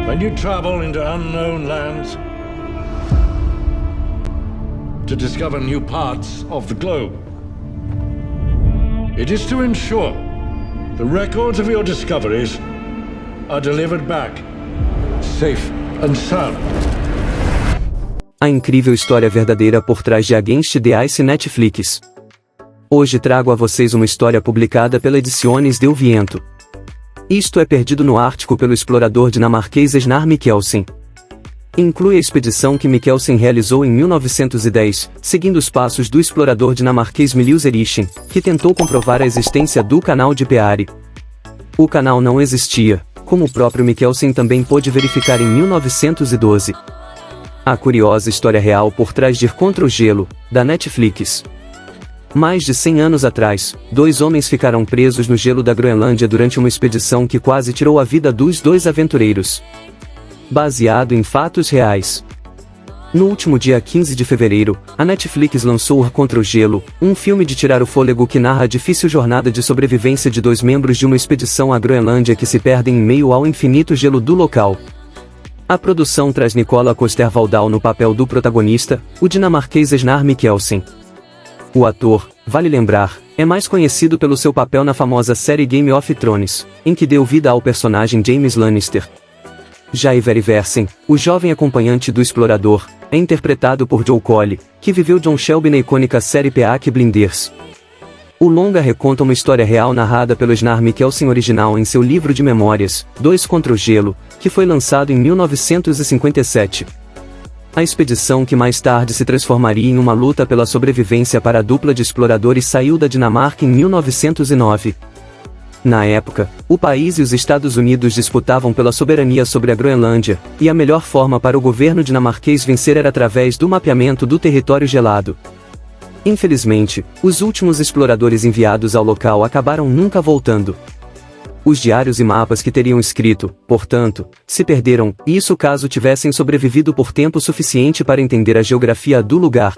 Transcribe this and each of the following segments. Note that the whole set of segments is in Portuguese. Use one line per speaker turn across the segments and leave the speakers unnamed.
When you travel into unknown lands to discover new parts of the globe, it is to ensure the records of your discoveries are delivered back, safe and sound.
A incrível história verdadeira por trás de Against the Ice Netflix. Hoje trago a vocês uma história publicada pela Ediciones Del Viento. Isto é Perdido no Ártico pelo explorador dinamarquês Snar Mikkelsen. Inclui a expedição que Mikkelsen realizou em 1910, seguindo os passos do explorador dinamarquês Milius Erichsen, que tentou comprovar a existência do Canal de Peary. O canal não existia, como o próprio Mikkelsen também pôde verificar em 1912. A curiosa história real por trás de Ir contra o Gelo, da Netflix. Mais de 100 anos atrás, 2 homens ficaram presos no gelo da Groenlândia durante uma expedição que quase tirou a vida dos 2 aventureiros. Baseado em fatos reais. No último dia 15 de fevereiro, a Netflix lançou Ir contra o Gelo, um filme de tirar o fôlego que narra a difícil jornada de sobrevivência de 2 membros de uma expedição à Groenlândia que se perdem em meio ao infinito gelo do local. A produção traz Nicola Coster-Waldau no papel do protagonista, o dinamarquês Snar Mikkelsen. O ator, vale lembrar, é mais conhecido pelo seu papel na famosa série Game of Thrones, em que deu vida ao personagem Jaime Lannister. Já Iver Iversen, o jovem acompanhante do explorador, é interpretado por Joe Colley, que viveu John Shelby na icônica série Peaky Blinders. O longa reconta uma história real narrada pelo Snar Mikkelsen original em seu livro de memórias, 2 contra o Gelo, que foi lançado em 1957. A expedição que mais tarde se transformaria em uma luta pela sobrevivência para a dupla de exploradores saiu da Dinamarca em 1909. Na época, o país e os Estados Unidos disputavam pela soberania sobre a Groenlândia, e a melhor forma para o governo dinamarquês vencer era através do mapeamento do território gelado. Infelizmente, os últimos exploradores enviados ao local acabaram nunca voltando. Os diários e mapas que teriam escrito, portanto, se perderam, e isso caso tivessem sobrevivido por tempo suficiente para entender a geografia do lugar.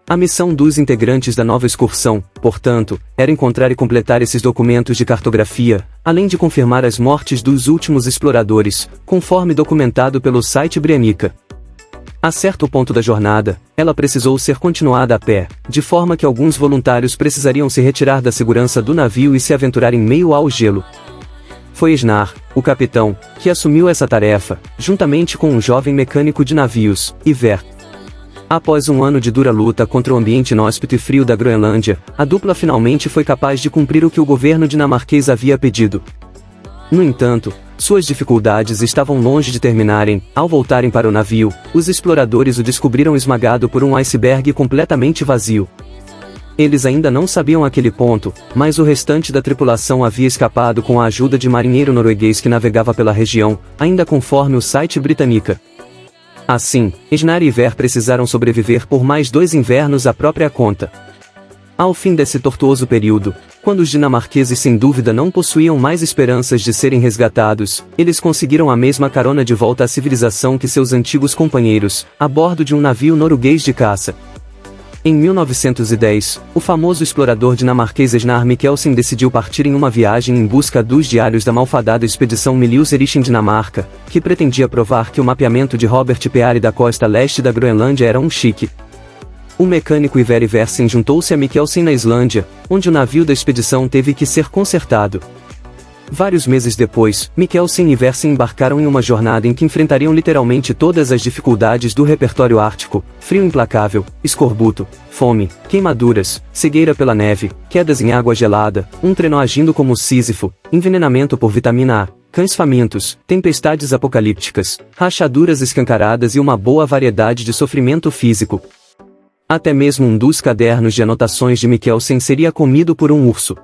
A missão dos integrantes da nova excursão, portanto, era encontrar e completar esses documentos de cartografia, além de confirmar as mortes dos últimos exploradores, conforme documentado pelo site Brianica. A certo ponto da jornada, ela precisou ser continuada a pé, de forma que alguns voluntários precisariam se retirar da segurança do navio e se aventurar em meio ao gelo. Foi Snar, o capitão, que assumiu essa tarefa, juntamente com um jovem mecânico de navios, Iver. Após um ano de dura luta contra o ambiente inóspito e frio da Groenlândia, a dupla finalmente foi capaz de cumprir o que o governo dinamarquês havia pedido. No entanto, suas dificuldades estavam longe de terminarem. Ao voltarem para o navio, os exploradores o descobriram esmagado por um iceberg completamente vazio. Eles ainda não sabiam aquele ponto, mas o restante da tripulação havia escapado com a ajuda de marinheiro norueguês que navegava pela região, ainda conforme o site Britannica. Assim, Snar e Iver precisaram sobreviver por mais 2 invernos à própria conta. Ao fim desse tortuoso período, quando os dinamarqueses sem dúvida não possuíam mais esperanças de serem resgatados, eles conseguiram a mesma carona de volta à civilização que seus antigos companheiros, a bordo de um navio norueguês de caça. Em 1910, o famoso explorador dinamarquês Snar Mikkelsen decidiu partir em uma viagem em busca dos diários da malfadada expedição Milius Erichsen Dinamarca, que pretendia provar que o mapeamento de Robert Peary da costa leste da Groenlândia era um chique. O mecânico Iver Iversen juntou-se a Mikkelsen na Islândia, onde o navio da expedição teve que ser consertado. Vários meses depois, Mikkelsen e Iversen embarcaram em uma jornada em que enfrentariam literalmente todas as dificuldades do repertório ártico: frio implacável, escorbuto, fome, queimaduras, cegueira pela neve, quedas em água gelada, um trenó agindo como Sísifo, envenenamento por vitamina A, cães famintos, tempestades apocalípticas, rachaduras escancaradas e uma boa variedade de sofrimento físico. Até mesmo um dos cadernos de anotações de Mikkelsen seria comido por um urso.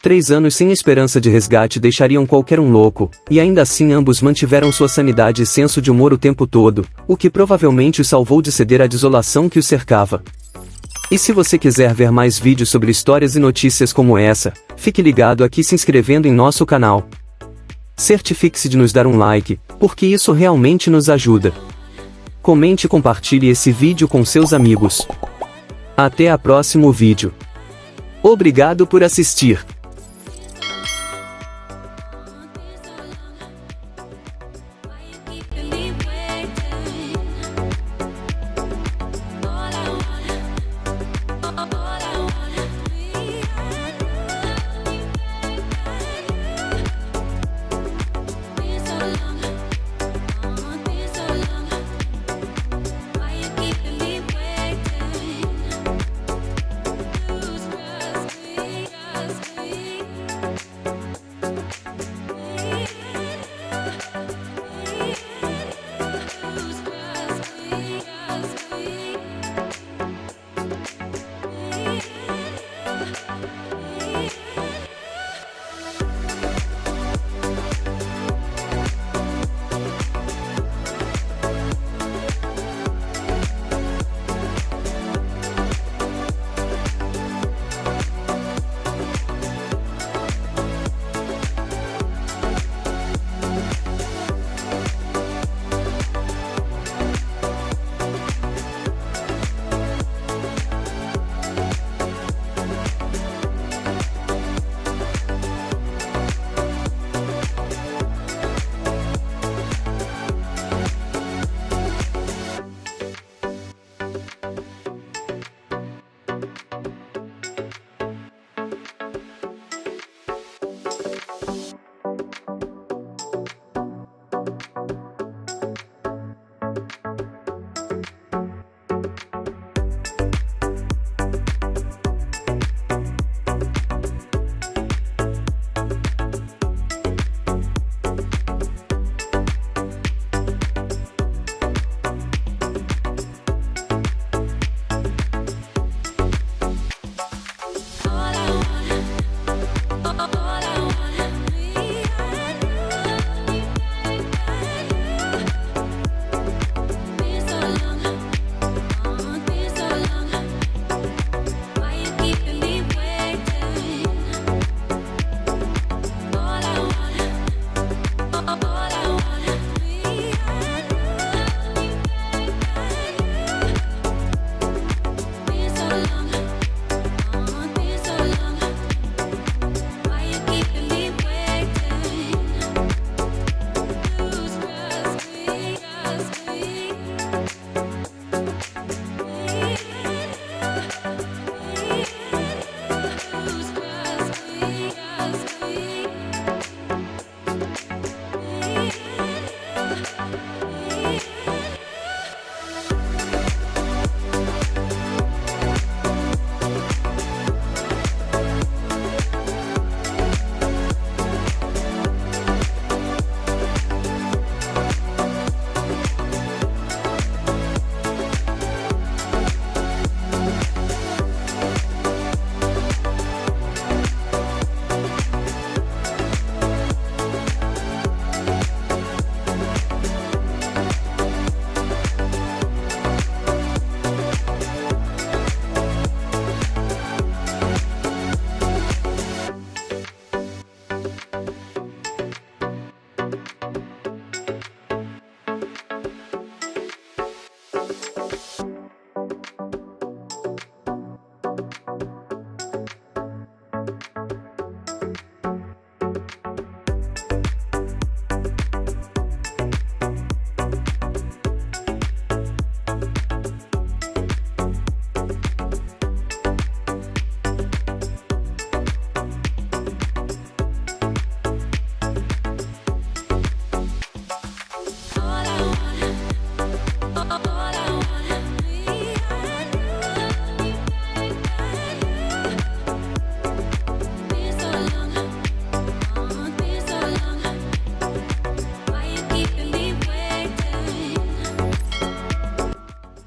3 anos sem esperança de resgate deixariam qualquer um louco, e ainda assim ambos mantiveram sua sanidade e senso de humor o tempo todo, o que provavelmente os salvou de ceder à desolação que os cercava. E se você quiser ver mais vídeos sobre histórias e notícias como essa, fique ligado aqui se inscrevendo em nosso canal. Certifique-se de nos dar um like, porque isso realmente nos ajuda. Comente e compartilhe esse vídeo com seus amigos. Até o próximo vídeo. Obrigado por assistir.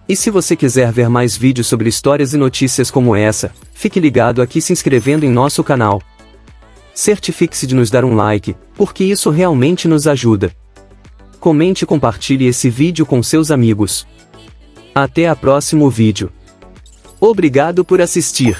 E se você quiser ver mais vídeos sobre histórias e notícias como essa, fique ligado aqui se inscrevendo em nosso canal. Certifique-se de nos dar um like, porque isso realmente nos ajuda. Comente e compartilhe esse vídeo com seus amigos. Até o próximo vídeo. Obrigado por assistir.